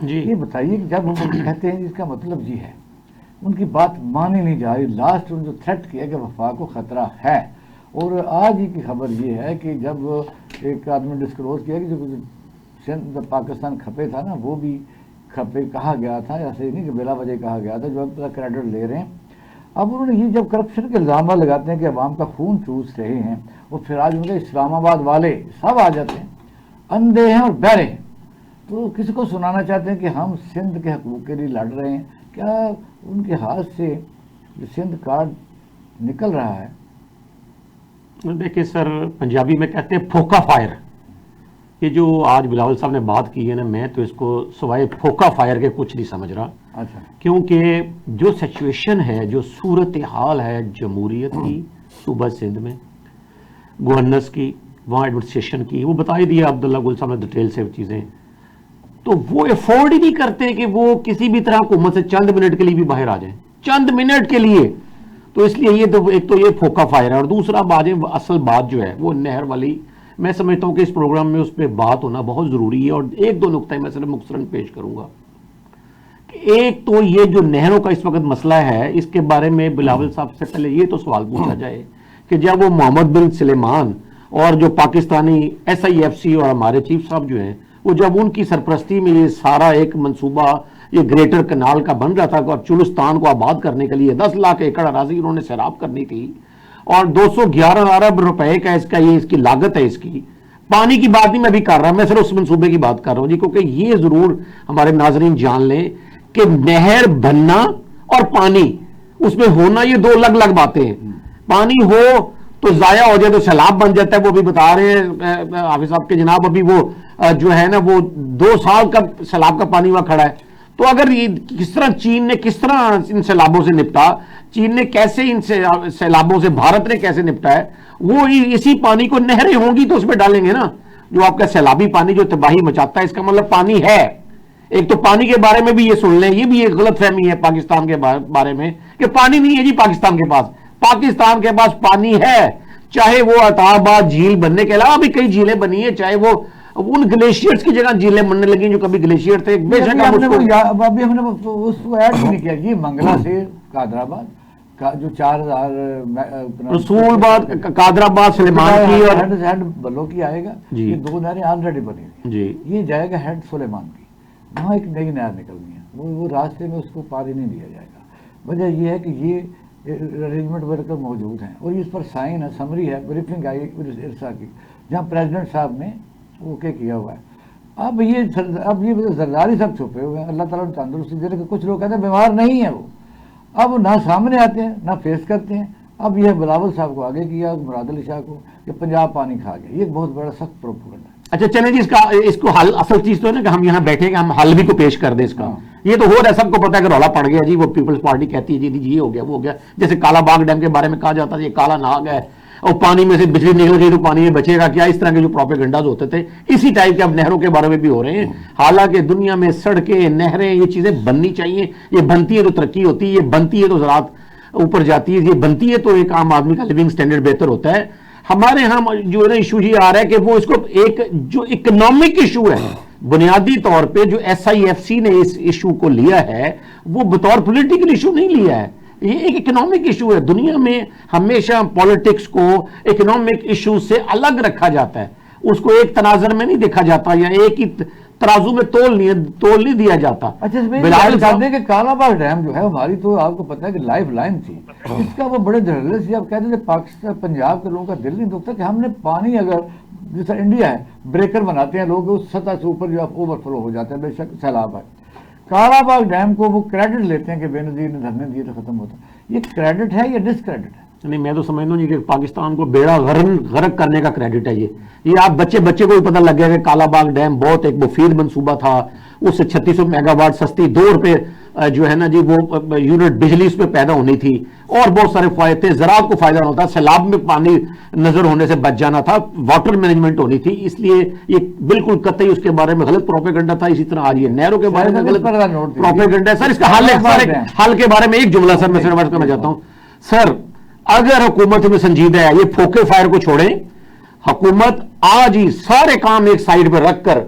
ये बताइए कि जब हम कहते हैं इसका मतलब जी है, उनकी बात मानी नहीं जा रही। लास्ट उन्होंने जो थ्रेट किया कि वफाक को खतरा है, और आज ही की खबर ये है कि जब एक आदमी डिस्क्लोज किया कि जो सिंध पाकिस्तान खपे था ना, वो भी खपे कहा गया था, ऐसे नहीं कि बिला वजह कहा गया था, जो अब क्रेडिट ले रहे हैं। अब उन्होंने ये जब करप्शन के इल्ज़ाम लगाते हैं कि अवाम का खून चूस रहे हैं, और फिर आज उनके इस्लामाबाद वाले सब आ जाते हैं, अंधे हैं और बहरे हैं, तो किसी को सुनाना चाहते हैं कि हम सिंध के हकूक़ के लिए लड़ रहे हैं। क्या उनके हाथ से जो सिंध कार्ड निकल रहा है? देखिए सर, पंजाबी में कहते हैं फोका फायर। ये जो आज बिलावल साहब ने बात की है ना, मैं तो इसको सिवाय फोका फायर के कुछ नहीं समझ रहा। अच्छा। क्योंकि जो सिचुएशन है, जो सूरत हाल है जमहूरियत की, सूबा सिंध में गवर्नेंस की, वहाँ एडमिनिस्ट्रेशन की, वो बता ही दिया अब्दुल्ला गुल साहब ने डिटेल से चीज़ें। तो वो अफोर्ड ही नहीं करते कि वो किसी भी तरह हुकूमत से चंद मिनट के लिए भी बाहर आ जाए, चंद मिनट के लिए। तो इसलिए ये तो एक तो ये फोका फायर है, और दूसरा बात असल बात जो है वो नहर वाली, मैं समझता हूँ कि इस प्रोग्राम में उस पर बात होना बहुत ज़रूरी है। और एक दो नुक्ता मैं सिर्फ मुख्तसरन पेश करूँगा कि एक तो ये जो नहरों का इस वक्त मसला है, इसके बारे में बिलावल साहब से पहले ये तो सवाल पूछा जाए कि जब वो मोहम्मद बिन सलेमान और जो पाकिस्तानी SIFC और हमारे चीफ साहब जो हैं, वो जब उनकी सरपरस्ती में ये सारा एक मंसूबा ये ग्रेटर कनाल का बन रहा था और चुलिस्तान को आबाद करने के लिए 10 लाख एकड़ अराजी उन्होंने सैराब करनी थी, और 211 अरब रुपए का इसका ये इसकी लागत है। इसकी पानी की बात नहीं मैं भी कर रहा, मैं सिर्फ उस मंसूबे की बात कर रहा हूँ जी, क्योंकि ये जरूर हमारे नाजरीन जान लें कि नहर बनना और पानी उसमें होना ये दो अलग अलग बातें हैं। पानी हो तो जाया हो जाए तो सैलाब बन जाता है, वो भी बता रहे हैं हाफिज साहब के जनाब, अभी वो जो है ना वो 2 साल का सैलाब का पानी वहां खड़ा है। तो अगर ये किस तरह चीन ने किस तरह इन सैलाबों से निपटा, चीन ने कैसे इन सैलाबों से भारत ने कैसे निपटा है, वो इसी पानी को नहरें होंगी तो उसमें डालेंगे ना, जो आपका सैलाबी पानी जो तबाही मचाता है। इसका मतलब पानी है। एक तो पानी के बारे में भी ये सुन लें, ये भी एक गलत फहमी है पाकिस्तान के बारे में कि पानी नहीं है जी पाकिस्तान के पास। पाकिस्तान के पास पानी है, चाहे वो अताबाद झील बनने के अलावा भी कई झीलें बनी है, चाहे वो उन ग्लेशियर्स की जगह झीलें बनने लगी जो कभी ग्लेशियर थे। बेशक हमने उसको ऐड नहीं किया। ये मंगला से कादराबाद का जो 4000 रसूलबाद कादराबाद सुलेमान की और हेड बलो की आएगा, ये 2 नहरें ऑलरेडी बनी हुई, ये जाएगा हेड सुलेमान की, वहाँ एक नई नहर निकलनी है, वो रास्ते में उसको पानी नहीं दिया जाएगा। वजह ये है कि ये अरेंजमेंट वर्कर मौजूद हैं और इस पर साइन है, समरी है, ब्रीफिंग आई इरसा की, जहाँ प्रेसिडेंट साहब ने ओके किया हुआ है। अब ये जरदारी सब छुपे हुए हैं, अल्लाह ताला ने तंदुरुस्ती दे रहे। कुछ लोग कहते हैं बीमार नहीं है वो, अब ना सामने आते हैं ना फेस करते हैं। अब यह बिलावल साहब को आगे किया, मुराद अली शाह को, कि पंजाब पानी खा गया, ये बहुत बड़ा सख्त प्रोपेगेंडा है। अच्छा चलें जी, इसको हल, असल चीज तो है ना कि हम यहाँ बैठे हम हल भी को पेश कर दें इसका। ये तो हो रहा है, सबको पता है कि रौला पड़ गया जी, वो पीपल्स पार्टी कहती है जी ये हो गया वो हो गया। जैसे काला बाग डैम के बारे में कहा जाता है ये काला नाग है और पानी में से बिजली निकल गई तो पानी में बचेगा क्या, इस तरह के जो प्रोपेगेंडाज होते थे, इसी टाइप के अब नहरों के बारे में भी हो रहे हैं। हालांकि दुनिया में सड़कें, नहरें, ये चीजें बननी चाहिए। ये बनती है तो तरक्की होती है, ये बनती है तो ज़राअत ऊपर जाती है, ये बनती है तो एक आम आदमी का लिविंग स्टैंडर्ड बेहतर होता है। हमारे यहाँ जो है ना इशू ये आ रहा है कि वो इसको एक जो इकोनॉमिक इशू है, बुनियादी तौर पे जो SIFC ने इस इशू को लिया है वो बतौर पॉलिटिकल इशू नहीं लिया है, ये एक इकोनॉमिक इशू है। दुनिया में हमेशा पॉलिटिक्स को इकोनॉमिक इशू से अलग रखा जाता है, उसको एक तनाजर में नहीं देखा जाता या एक ही तराजू में तोल नहीं दिया जाता। अच्छा, बिलावल साहब ने कालाबाग डैम जो है हमारी तो आपको पता है कि लाइफ लाइन थी, इसका वो बड़े धड़ल्ले से आप कहते थे पाकिस्तान पंजाब के लोगों का दिल नहीं दुखता कि हमने पानी, अगर जैसा इंडिया है ब्रेकर बनाते हैं लोग, उस सतह से ऊपर जो ओवरफ्लो हो जाता है, बेशक सैलाब है। कालाबाग डैम को वो क्रेडिट लेते हैं कि बेनजीर ने धरने दिए तो खत्म होता, ये क्रेडिट है या डिसक्रेडिट है? नहीं, मैं तो समझता हूँ कि पाकिस्तान को बेड़ा गर्क करने का क्रेडिट है ये आप बच्चे को भी पता लग गया कि कालाबाग डैम बहुत एक मुफीद मंसूबा था, उससे 3600 मेगावाट सस्ती 2 रुपए जो है ना जी वो यूनिट बिजली उसमें पैदा होनी थी और बहुत सारे फायदे थे। ज़राअत को फायदा होता, सैलाब में पानी नजर होने से बच जाना था, वाटर मैनेजमेंट होनी थी, इसलिए ये बिल्कुल कतई उसके बारे में गलत प्रोपेगेंडा था। इसी तरह आज ये नहरों के बारे में गलत प्रोपेगेंडा है। सर इसका हल के बारे में एक जुमला सर मैं सिर्फ बात करना चाहता हूँ। सर अगर हुकूमत में संजीदा है, ये फोके फायर को छोड़ें, हुकूमत आज ही सारे काम एक साइड पर रखकर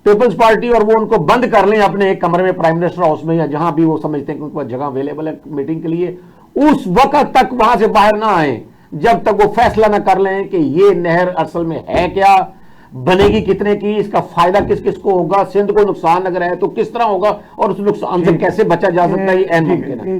पीपल्स पार्टी और वो उनको बंद कर लें अपने एक कमरे में प्राइम मिनिस्टर हाउस में या जहां भी वो समझते हैं कि उनके पास जगह अवेलेबल है मीटिंग के लिए, उस वक्त तक वहां से बाहर ना आए जब तक वो फैसला ना कर लें कि ये नहर असल में है क्या, बनेगी कितने की, इसका फायदा किस किस को होगा, सिंध को नुकसान अगर है तो किस तरह होगा और उस नुकसान से कैसे बचा जा सकता है, ये अहम मुमकिन है।